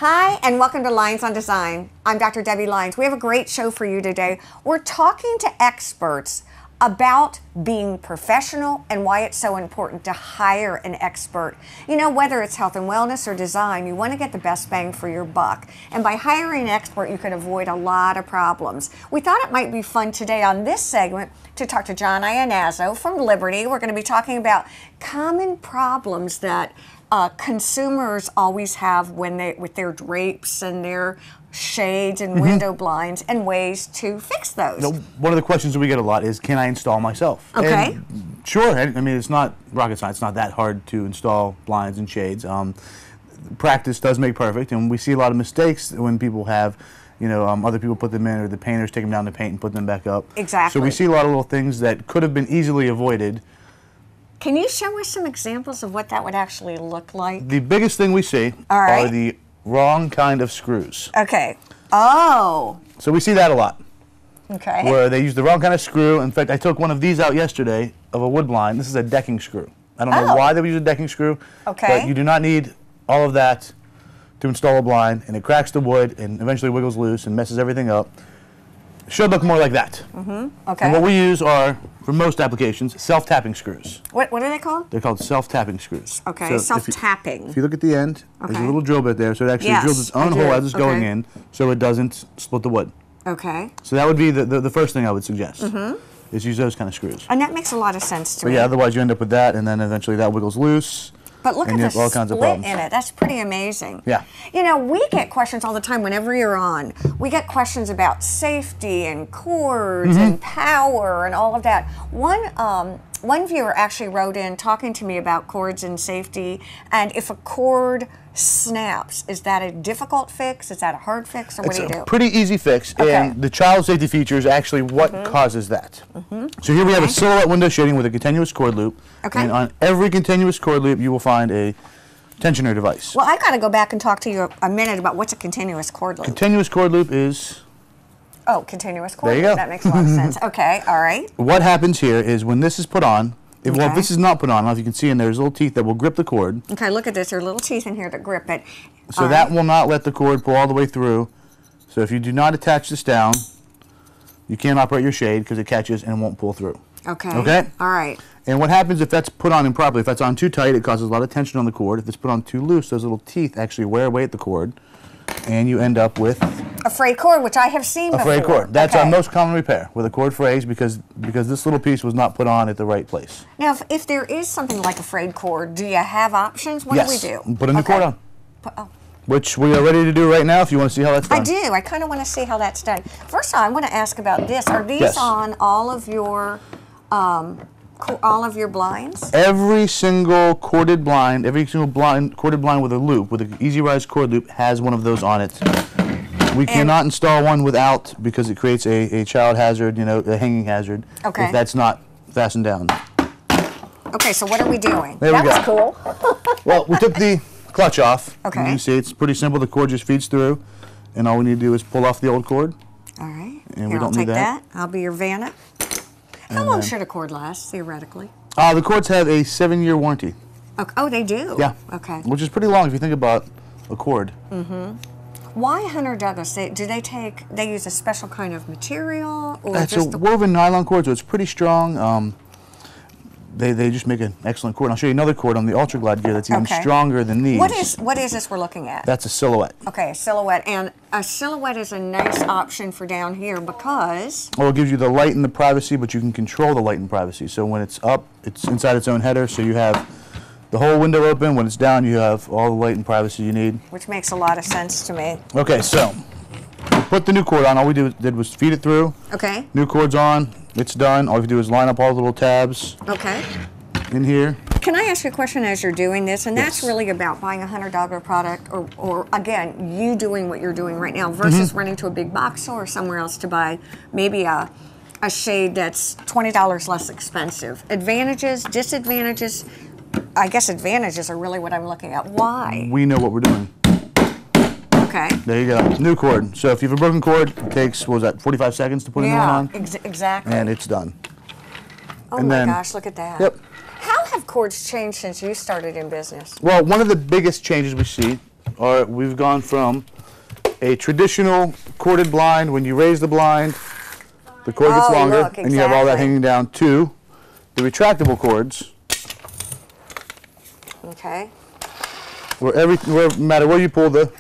Hi, and welcome to Lynes on Design. I'm Dr. Debbie Lynes. We have a great show for you today. We're talking to experts about being professional and why it's so important to hire an expert. You know, whether it's health and wellness or design, you want to get the best bang for your buck. And by hiring an expert, you can avoid a lot of problems. We thought it might be fun today on this segment to talk to John Iannazzo from Liberty. We're going to be talking about common problems that consumers always have when with their drapes and their shades and window blinds, and ways to fix those. You know, one of the questions that we get a lot is, can I install myself? Okay. And sure. I mean, it's not rocket science. It's not that hard to install blinds and shades. Practice does make perfect, and we see a lot of mistakes when people have, you know, other people put them in, or the painters take them down to paint and put them back up. Exactly. So we see a lot of little things that could have been easily avoided. Can you show us some examples of what that would actually look like? The biggest thing we see are the wrong kind of screws. Okay. Oh. So we see that a lot. Okay. Where they use the wrong kind of screw. In fact, I took one of these out yesterday of a wood blind. This is a decking screw. I don't know why they would use a decking screw. Okay. But you do not need all of that to install a blind, and it cracks the wood and eventually wiggles loose and messes everything up. Should look more like that. Okay. And what we use are, for most applications, self-tapping screws. What are they called? They're called self-tapping screws. Okay, So self-tapping. If you look at the end, there's a little drill bit there, so it actually drills its own hole as it's going in, so it doesn't split the wood. Okay. So that would be the first thing I would suggest, is use those kind of screws. And that makes a lot of sense to But me. yeah, otherwise you end up with that, and then eventually that wiggles loose. But look and at you the have all kinds of split problems. in it. That's pretty amazing. Yeah. You know, we get questions all the time whenever you're on. We get questions about safety and cords and power and all of that. One viewer actually wrote in talking to me about cords and safety, and if a cord snaps, is that a difficult fix? Is that a hard fix, or what do you do? It's a pretty easy fix, and the child safety feature is actually what causes that. So here we have a silhouette window shading with a continuous cord loop, and on every continuous cord loop you will find a tensioner device. Well, I got to go back and talk to you a minute about what's a continuous cord loop. Continuous cord loop is... Oh, continuous cord. There you go. That makes a lot of sense. Okay, all right. What happens here is when this is put on, if this is not put on, I don't know if you can see in there, there's little teeth that will grip the cord. Okay, look at this. There are little teeth in here that grip it. So that will not let the cord pull all the way through. So if you do not attach this down, you can't operate your shade because it catches and it won't pull through. Okay. Okay? All right. And what happens if that's put on improperly? If that's on too tight, it causes a lot of tension on the cord. If it's put on too loose, those little teeth actually wear away at the cord, and you end up with a frayed cord, which I have seen before. A frayed cord. That's our most common repair, where the cord frays because this little piece was not put on at the right place. Now, if there is something like a frayed cord, do you have options? What do we do? Put a new cord on. Which we are ready to do right now if you want to see how that's done. I do. I kind of want to see how that's done. First of all, I want to ask about this. Are these on all of your blinds? Every single corded blind, corded blind with a loop, with an easy rise cord loop, has one of those on it. We cannot install one without, because it creates a child hazard, you know, a hanging hazard, if that's not fastened down. Okay, so what are we doing? There we go. That was cool. Well, we took the clutch off. Okay. You see, it's pretty simple. The cord just feeds through, and all we need to do is pull off the old cord. All right. And Here, we don't need that. I'll be your Vanna. How long should a cord last, theoretically? The cords have a 7-year warranty. Okay. Oh, they do? Yeah. Okay. Which is pretty long if you think about a cord. Why Hunter Douglas? They use a special kind of material? Or It's just a woven nylon cord, so it's pretty strong. They just make an excellent cord. I'll show you another cord on the Ultra Glide gear that's even stronger than these. What is this we're looking at? That's a silhouette. Okay, a silhouette. And a silhouette is a nice option for down here because... Well, it gives you the light and the privacy, but you can control the light and privacy. So when it's up, it's inside its own header, so you have the whole window open. When it's down, you have all the light and privacy you need. Which makes a lot of sense to me. Okay, so we put the new cord on. All we did was feed it through. Okay. New cord's on. It's done. All you do is line up all the little tabs. Okay. in here. Can I ask you a question as you're doing this? And that's Yes. really about buying a $100 product or again, you doing what you're doing right now versus running to a big box store or somewhere else to buy maybe a shade that's $20 less expensive. Advantages, disadvantages. I guess advantages are really what I'm looking at. Why? We know what we're doing. Okay. There you go. New cord. So if you have a broken cord, it takes, what was that, 45 seconds to put a new one on? Exactly. And it's done. Oh and my then, gosh, look at that. Yep. How have cords changed since you started in business? Well, one of the biggest changes we see are we've gone from a traditional corded blind, when you raise the blind, the cord gets longer, look, and you have all that hanging down, to the retractable cords. Okay. Where no matter where you pull the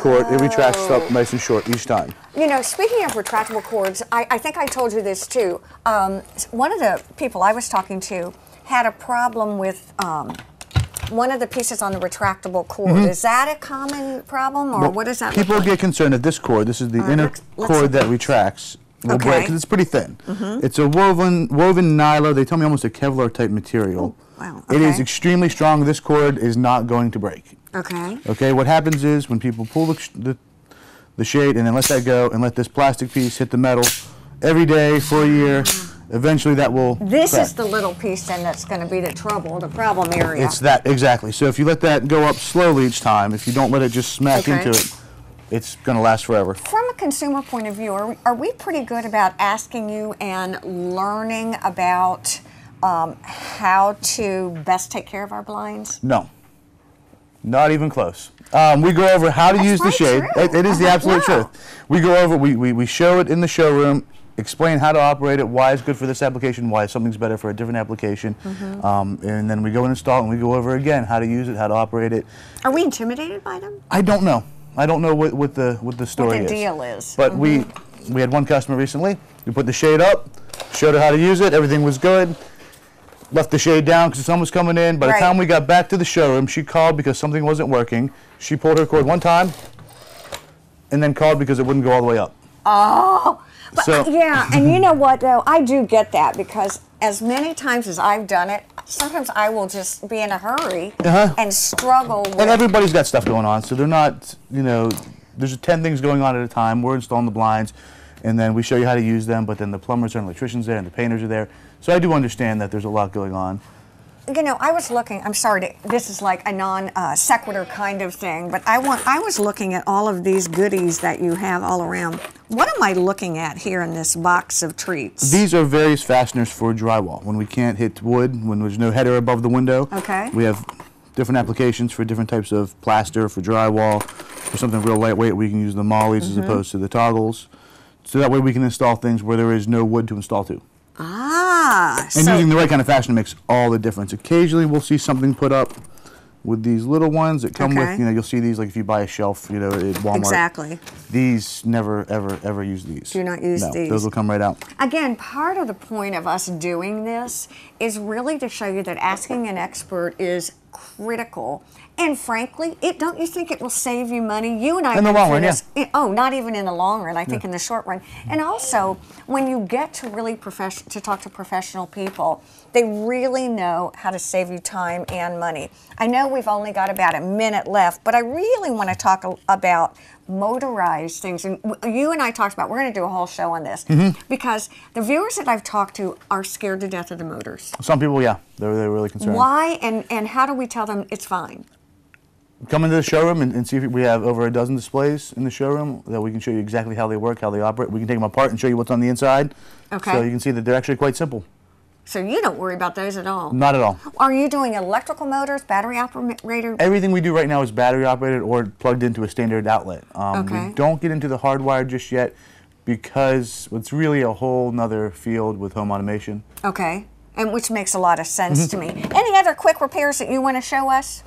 cord, it retracts up nice and short each time. You know, speaking of retractable cords, I think I told you this too. One of the people I was talking to had a problem with one of the pieces on the retractable cord. Is that a common problem, or what does that look like? People get concerned that this cord, this is the inner cord that retracts, will break because it's pretty thin. It's a woven nyla. They tell me almost a Kevlar type material. Wow. It is extremely strong. This cord is not going to break. Okay. Okay. What happens is when people pull the shade and then let that go and let this plastic piece hit the metal every day for a year, eventually that will This crack. is the little piece then that's going to be the problem area. It's that, exactly. So if you let that go up slowly each time, if you don't let it just smack into it, it's going to last forever. From a consumer point of view, are we pretty good about asking you and learning about how to best take care of our blinds? No. Not even close. We go over how to use the shade. It is the absolute truth. We go over, we show it in the showroom, explain how to operate it, why it's good for this application, why something's better for a different application, and then we go and install it, and we go over again how to use it, how to operate it. Are we intimidated by them? I don't know. I don't know what the story is. What the deal is. But we had one customer recently. We put the shade up, showed her how to use it. Everything was good. Left the shade down because the sun was coming in. By the time we got back to the showroom, she called because something wasn't working. She pulled her cord one time and then called because it wouldn't go all the way up. Oh, but yeah, and you know what though? I do get that because as many times as I've done it, sometimes I will just be in a hurry and struggle with... And everybody's got stuff going on, so they're not, you know, there's 10 things going on at a time. We're installing the blinds, and then we show you how to use them, but then the plumbers and electricians there and the painters are there. So I do understand that there's a lot going on. You know, I was looking, I'm sorry, this is like a non-sequitur kind of thing, but I was looking at all of these goodies that you have all around. What am I looking at here in this box of treats? These are various fasteners for drywall. When we can't hit wood, when there's no header above the window, we have different applications for different types of plaster, for drywall, for something real lightweight, we can use the mollies as opposed to the toggles. So that way we can install things where there is no wood to install to. Ah. And using the right kind of fastener makes all the difference. Occasionally we'll see something put up with these little ones that come with, you know, you'll see these like if you buy a shelf, you know, at Walmart. Exactly. These never, ever use these. Do not use these. Those will come right out. Again, part of the point of us doing this is really to show you that asking an expert is critical. And frankly, don't you think it will save you money? You and I in the long run, Oh, not even in the long run. I think in the short run. And also, when you get to really to talk to professional people, they really know how to save you time and money. I know we've only got about a minute left, but I really want to talk about motorized things. And you and I talked about, we're going to do a whole show on this, because the viewers that I've talked to are scared to death of the motors. Some people, yeah, they're really concerned. Why, and how do we tell them it's fine? Come into the showroom and see if we have over a dozen displays in the showroom that we can show you exactly how they work, how they operate. We can take them apart and show you what's on the inside. Okay. So you can see that they're actually quite simple. So you don't worry about those at all? Not at all. Are you doing electrical motors, battery operated? Everything we do right now is battery operated or plugged into a standard outlet. We don't get into the hardwired just yet because it's really a whole nother field with home automation. Okay, and which makes a lot of sense to me. Any other quick repairs that you want to show us?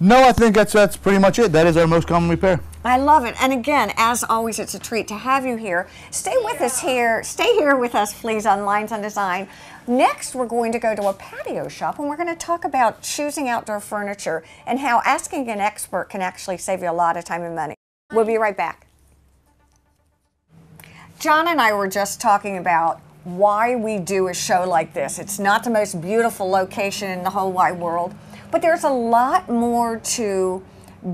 No, I think that's pretty much it. That is our most common repair. I love it. And again, as always, it's a treat to have you here. Stay with us here. Stay here with us, please, on Lynes on Design. Next, we're going to go to a patio shop, and we're going to talk about choosing outdoor furniture and how asking an expert can actually save you a lot of time and money. We'll be right back. John and I were just talking about why we do a show like this. It's not the most beautiful location in the whole wide world, but there's a lot more to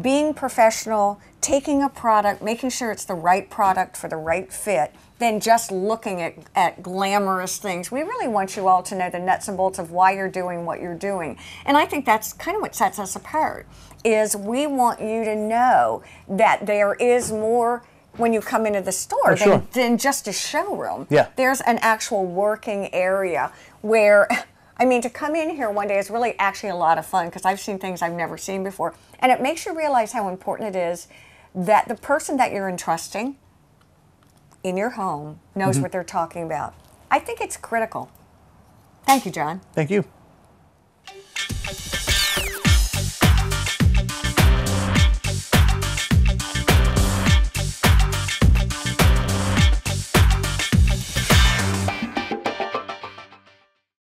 being professional, taking a product, making sure it's the right product for the right fit, than just looking at glamorous things. We really want you all to know the nuts and bolts of why you're doing what you're doing. And I think that's kind of what sets us apart, is we want you to know that there is more when you come into the store than just a showroom. Yeah. There's an actual working area where, I mean, to come in here one day is really actually a lot of fun, because I've seen things I've never seen before. And it makes you realize how important it is that the person that you're entrusting in your home knows what they're talking about. I think it's critical. Thank you, John. Thank you.